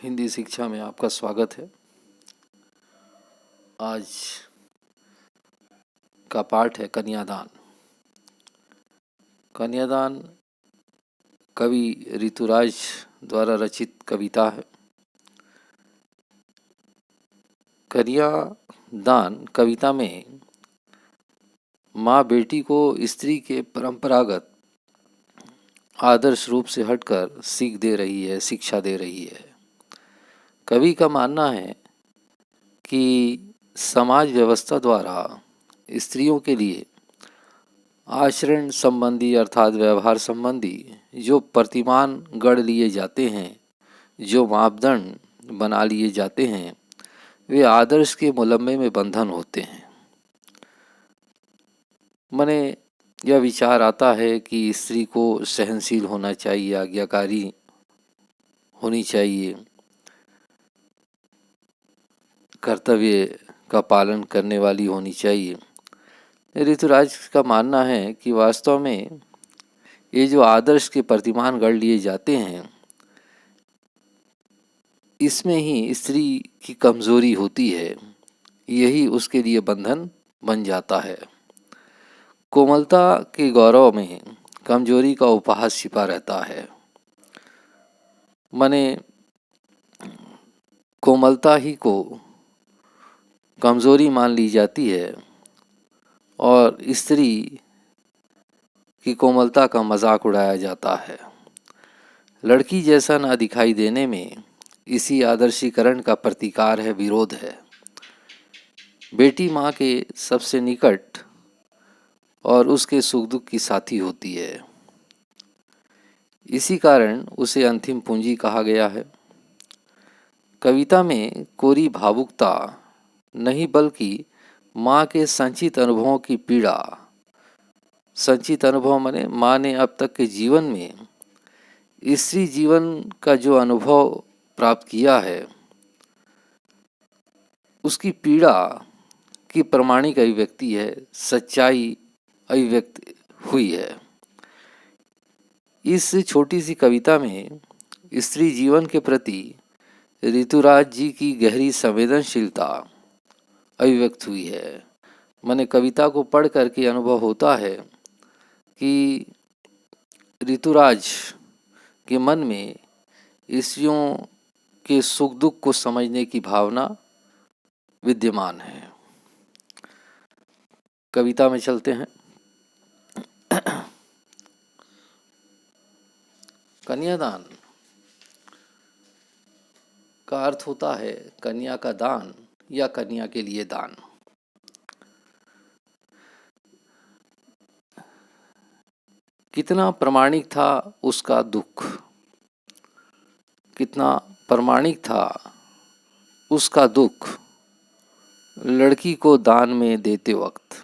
हिंदी शिक्षा में आपका स्वागत है। आज का पाठ है कन्यादान। कन्यादान कवि ऋतुराज द्वारा रचित कविता है। कन्यादान कविता में माँ बेटी को स्त्री के परंपरागत आदर्श रूप से हटकर सीख दे रही है, शिक्षा दे रही है। कवि का मानना है कि समाज व्यवस्था द्वारा स्त्रियों के लिए आचरण संबंधी अर्थात व्यवहार संबंधी जो प्रतिमान गढ़ लिए जाते हैं, जो मापदंड बना लिए जाते हैं, वे आदर्श के मुलम्मे में बंधन होते हैं। मने यह विचार आता है कि स्त्री को सहनशील होना चाहिए, आज्ञाकारी होनी चाहिए, कर्तव्य का पालन करने वाली होनी चाहिए। ऋतुराज का मानना है कि वास्तव में ये जो आदर्श के प्रतिमान गढ़ लिए जाते हैं, इसमें ही स्त्री की कमजोरी होती है, यही उसके लिए बंधन बन जाता है। कोमलता के गौरव में कमजोरी का उपहास छिपा रहता है। मने कोमलता ही को कमजोरी मान ली जाती है और स्त्री की कोमलता का मजाक उड़ाया जाता है। लड़की जैसा ना दिखाई देने में इसी आदर्शीकरण का प्रतिकार है, विरोध है। बेटी माँ के सबसे निकट और उसके सुख दुख की साथी होती है। इसी कारण उसे अंतिम पूंजी कहा गया है। कविता में कोरी भावुकता नहीं बल्कि माँ के संचित अनुभवों की पीड़ा, संचित अनुभव माने माँ ने अब तक के जीवन में स्त्री जीवन का जो अनुभव प्राप्त किया है, उसकी पीड़ा की प्रमाणिक अभिव्यक्ति है, सच्चाई अभिव्यक्त हुई है। इस छोटी सी कविता में स्त्री जीवन के प्रति ऋतुराज जी की गहरी संवेदनशीलता अभिव्यक्त हुई है। मैंने कविता को पढ़ करके अनुभव होता है कि ऋतुराज के मन में स्त्रियों के सुख दुख को समझने की भावना विद्यमान है। कविता में चलते हैं। कन्यादान का अर्थ होता है कन्या का दान या कन्या के लिए दान। कितना प्रमाणिक था उसका दुख, कितना प्रमाणिक था उसका दुख लड़की को दान में देते वक्त,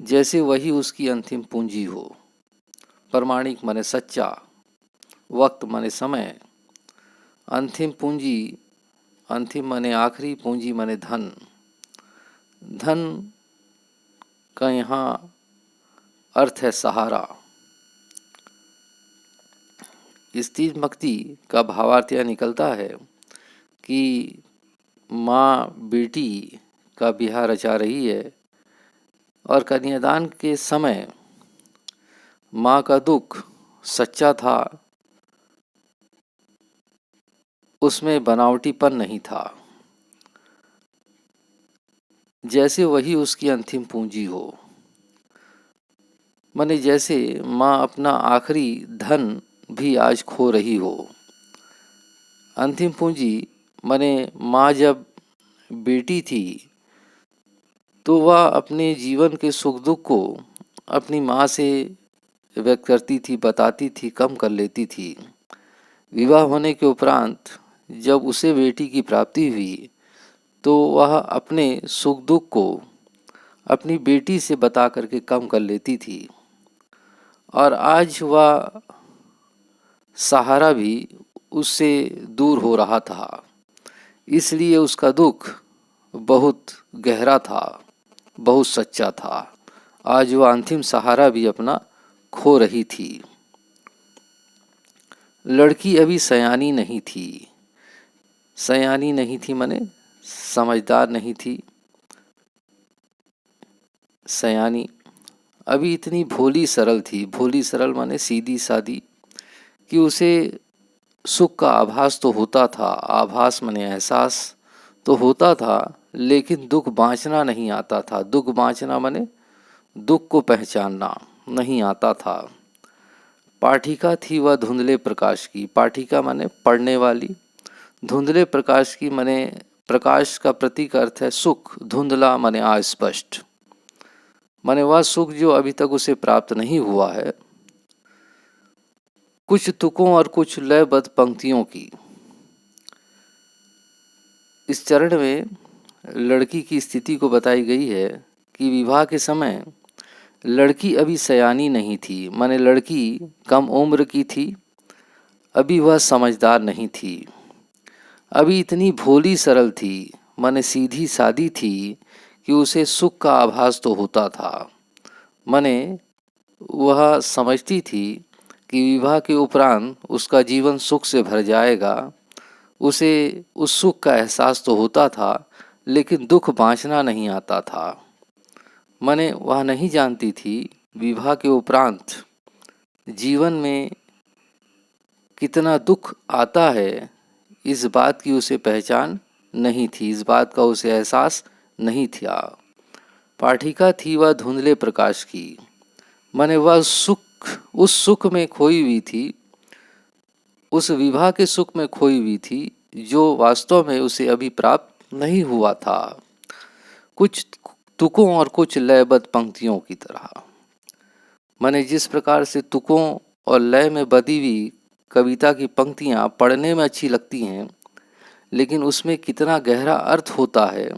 जैसे वही उसकी अंतिम पूंजी हो। प्रमाणिक माने सच्चा, वक्त माने समय, अंतिम पूंजी, अंतिम माने आखिरी, पूंजी माने धन। धन का यहाँ अर्थ है सहारा। इस तीज मक्ति का भावार्थ यह निकलता है कि माँ बेटी का ब्याह रचा रही है और कन्यादान के समय माँ का दुख सच्चा था, उसमें बनावटीपन नहीं था, जैसे वही उसकी अंतिम पूंजी हो। माने जैसे माँ अपना आखिरी धन भी आज खो रही हो। अंतिम पूंजी माने माँ जब बेटी थी तो वह अपने जीवन के सुख दुख को अपनी माँ से व्यक्त करती थी, बताती थी, कम कर लेती थी। विवाह होने के उपरांत जब उसे बेटी की प्राप्ति हुई तो वह अपने सुख दुख को अपनी बेटी से बता करके कम कर लेती थी और आज वह सहारा भी उससे दूर हो रहा था, इसलिए उसका दुख बहुत गहरा था, बहुत सच्चा था। आज वह अंतिम सहारा भी अपना खो रही थी। लड़की अभी सयानी नहीं थी, सयानी नहीं थी माने समझदार नहीं थी। सयानी अभी इतनी भोली सरल थी, भोली सरल माने सीधी सादी, कि उसे सुख का आभास तो होता था, आभास माने एहसास तो होता था, लेकिन दुख बांचना नहीं आता था। दुख बांचना माने दुख को पहचानना नहीं आता था। पाठिका थी वह धुंधले प्रकाश की, पाठिका माने पढ़ने वाली, धुंधले प्रकाश की माने प्रकाश का प्रतीक अर्थ है सुख, धुंधला माने अस्पष्ट, माने वह सुख जो अभी तक उसे प्राप्त नहीं हुआ है। कुछ तुकों और कुछ लयबद्ध पंक्तियों की। इस चरण में लड़की की स्थिति को बताई गई है कि विवाह के समय लड़की अभी सयानी नहीं थी, माने लड़की कम उम्र की थी, अभी वह समझदार नहीं थी, अभी इतनी भोली सरल थी, माने सीधी सादी थी कि उसे सुख का आभास तो होता था। माने वह समझती थी कि विवाह के उपरांत उसका जीवन सुख से भर जाएगा। उसे उस सुख का एहसास तो होता था, लेकिन दुख बांचना नहीं आता था। माने वह नहीं जानती थी विवाह के उपरांत जीवन में कितना दुख आता है, इस बात की उसे पहचान नहीं थी, इस बात का उसे एहसास नहीं था। पाठिका थी वह धुंधले प्रकाश की, माने वह उस सुख में खोई हुई थी, उस विवाह के सुख में खोई हुई थी जो वास्तव में उसे अभी प्राप्त नहीं हुआ था। कुछ तुकों और कुछ लयबद्ध पंक्तियों की तरह, माने जिस प्रकार से तुकों और लय में बदी हुई कविता की पंक्तियाँ पढ़ने में अच्छी लगती हैं, लेकिन उसमें कितना गहरा अर्थ होता है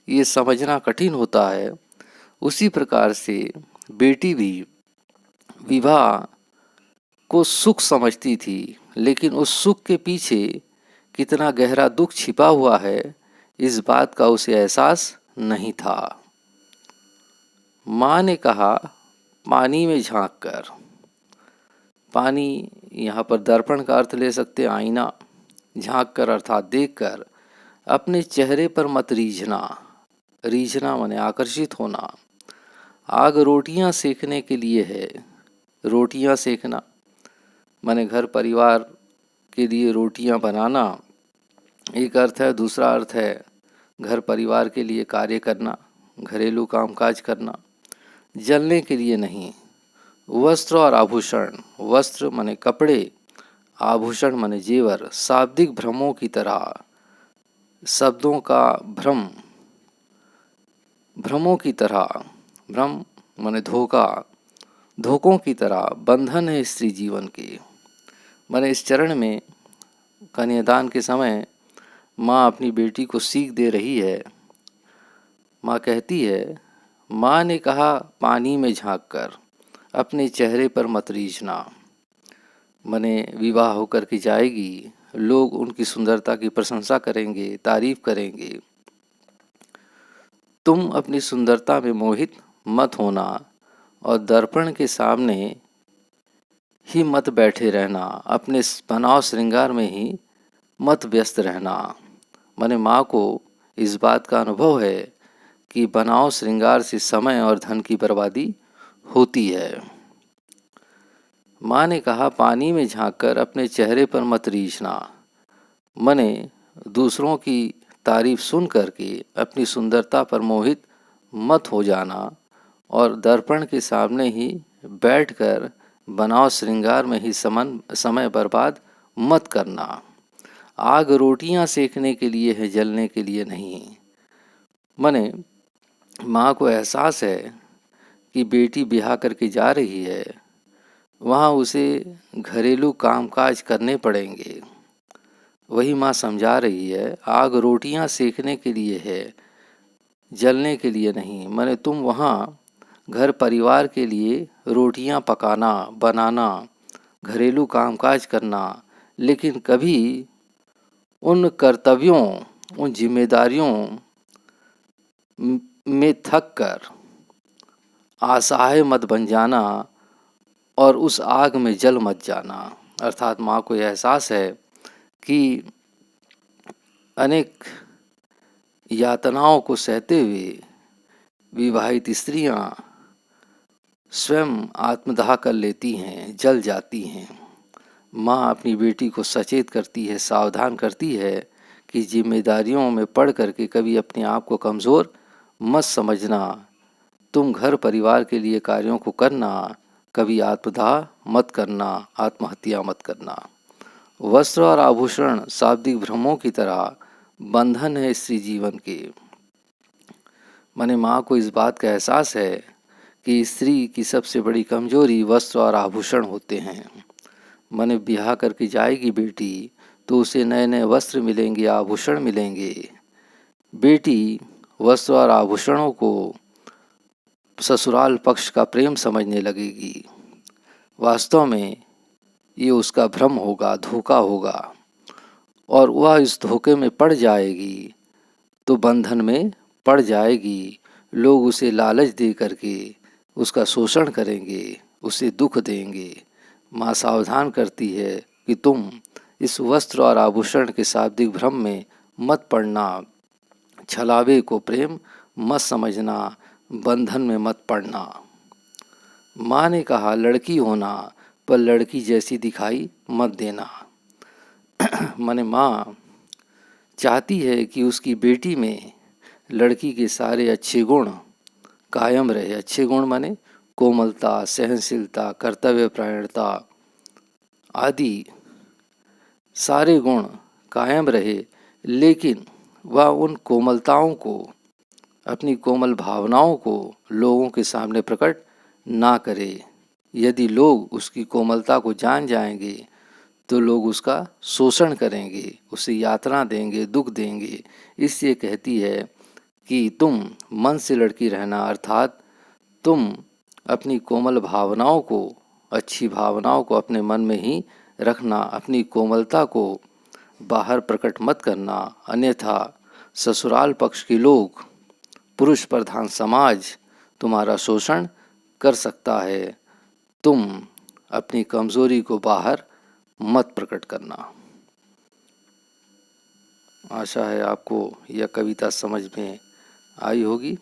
ये समझना कठिन होता है, उसी प्रकार से बेटी भी विवाह को सुख समझती थी, लेकिन उस सुख के पीछे कितना गहरा दुख छिपा हुआ है, इस बात का उसे एहसास नहीं था। माँ ने कहा पानी में झांक कर। पानी यहाँ पर दर्पण का अर्थ ले सकते, आईना, झांक कर अर्थात देख कर, अपने चेहरे पर मत रीझना, रीझना माने आकर्षित होना। आग रोटियां सेकने के लिए है, रोटियां सेकना माने घर परिवार के लिए रोटियां बनाना एक अर्थ है, दूसरा अर्थ है घर परिवार के लिए कार्य करना, घरेलू कामकाज करना, जलने के लिए नहीं। वस्त्र और आभूषण, वस्त्र माने कपड़े, आभूषण माने जेवर, शाब्दिक भ्रमों की तरह, शब्दों का भ्रम, भ्रमों की तरह, भ्रम माने धोखा, धोखों की तरह बंधन है स्त्री जीवन के। माने इस चरण में कन्यादान के समय माँ अपनी बेटी को सीख दे रही है। माँ कहती है, माँ ने कहा पानी में झांक कर, अपने चेहरे पर मत रीझना। माने विवाह होकर के जाएगी, लोग उनकी सुंदरता की प्रशंसा करेंगे, तारीफ करेंगे। तुम अपनी सुंदरता में मोहित मत होना और दर्पण के सामने ही मत बैठे रहना, अपने बनाव श्रृंगार में ही मत व्यस्त रहना। माने माँ को इस बात का अनुभव है कि बनाव श्रृंगार से समय और धन की बर्बादी होती है। माँ ने कहा पानी में झांककर अपने चेहरे पर मत रीझना, माने दूसरों की तारीफ सुन करके अपनी सुंदरता पर मोहित मत हो जाना और दर्पण के सामने ही बैठकर बनाव श्रृंगार में ही समय बर्बाद मत करना। आग रोटियां सेकने के लिए है, जलने के लिए नहीं। माने माँ को एहसास है कि बेटी ब्याह करके जा रही है, वहाँ उसे घरेलू कामकाज करने पड़ेंगे। वही माँ समझा रही है, आग रोटियां सेकने के लिए है, जलने के लिए नहीं। माने तुम वहाँ घर परिवार के लिए रोटियां पकाना, बनाना, घरेलू कामकाज करना, लेकिन कभी उन कर्तव्यों, उन जिम्मेदारियों में थक कर असहाय मत बन जाना और उस आग में जल मत जाना। अर्थात माँ को यह एहसास है कि अनेक यातनाओं को सहते हुए विवाहित स्त्रियां स्वयं आत्मदाह कर लेती हैं, जल जाती हैं। माँ अपनी बेटी को सचेत करती है, सावधान करती है कि जिम्मेदारियों में पड़ करके कभी अपने आप को कमज़ोर मत समझना। तुम घर परिवार के लिए कार्यों को करना, कभी आत्मदाह मत करना, आत्महत्या मत करना। वस्त्र और आभूषण शाब्दिक भ्रमों की तरह बंधन है स्त्री जीवन के। माने माँ को इस बात का एहसास है कि स्त्री की सबसे बड़ी कमजोरी वस्त्र और आभूषण होते हैं। माने ब्याह करके जाएगी बेटी तो उसे नए नए वस्त्र मिलेंगे, आभूषण मिलेंगे। बेटी वस्त्र और आभूषणों को ससुराल पक्ष का प्रेम समझने लगेगी। वास्तव में ये उसका भ्रम होगा, धोखा होगा, और वह इस धोखे में पड़ जाएगी तो बंधन में पड़ जाएगी। लोग उसे लालच दे करके उसका शोषण करेंगे, उसे दुख देंगे। माँ सावधान करती है कि तुम इस वस्त्र और आभूषण के शाब्दिक भ्रम में मत पड़ना, छलावे को प्रेम मत समझना, बंधन में मत पड़ना। माँ ने कहा लड़की होना पर लड़की जैसी दिखाई मत देना। माने माँ चाहती है कि उसकी बेटी में लड़की के सारे अच्छे गुण कायम रहे। अच्छे गुण माने कोमलता, सहनशीलता, कर्तव्यपरायणता आदि सारे गुण कायम रहे, लेकिन वह उन कोमलताओं को, अपनी कोमल भावनाओं को लोगों के सामने प्रकट ना करे। यदि लोग उसकी कोमलता को जान जाएंगे तो लोग उसका शोषण करेंगे, उसे यातना देंगे, दुख देंगे। इसलिए कहती है कि तुम मन से लड़की रहना, अर्थात तुम अपनी कोमल भावनाओं को, अच्छी भावनाओं को अपने मन में ही रखना, अपनी कोमलता को बाहर प्रकट मत करना, अन्यथा ससुराल पक्ष के लोग, पुरुष प्रधान समाज तुम्हारा शोषण कर सकता है। तुम अपनी कमजोरी को बाहर मत प्रकट करना। आशा है आपको यह कविता समझ में आई होगी।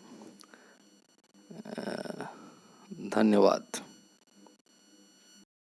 धन्यवाद।